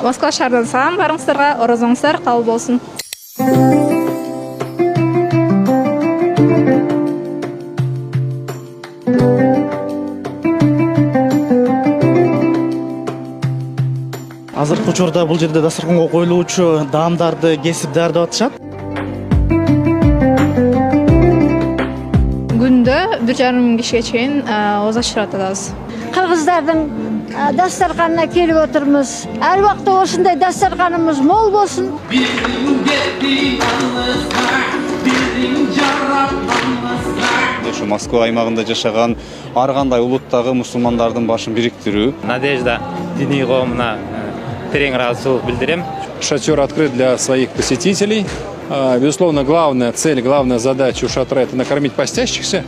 Москва шаарынан салам барыңыздарга, оразаңыздар кабыл болсун. Азыркы учурда бул жерде дасторконго коюлуучу даамдарды кесип даярдап атышат. Күндө 1,5 кишиге чейин ооз ашырып атабыз. Кыргыздардын дастарканына келип отурмуз. Ар убакта ошондой дастарканыбыз мол болсун. Ошо Москва аймагында жашаган ар кандай улуттагы мусулмандардын башын бириктирүү. Надежда диний коомуна терең ыраазычылык билдирем. Шатер открыт для своих посетителей. Безусловно, главная цель, главная задача у шатра – это накормить постящихся.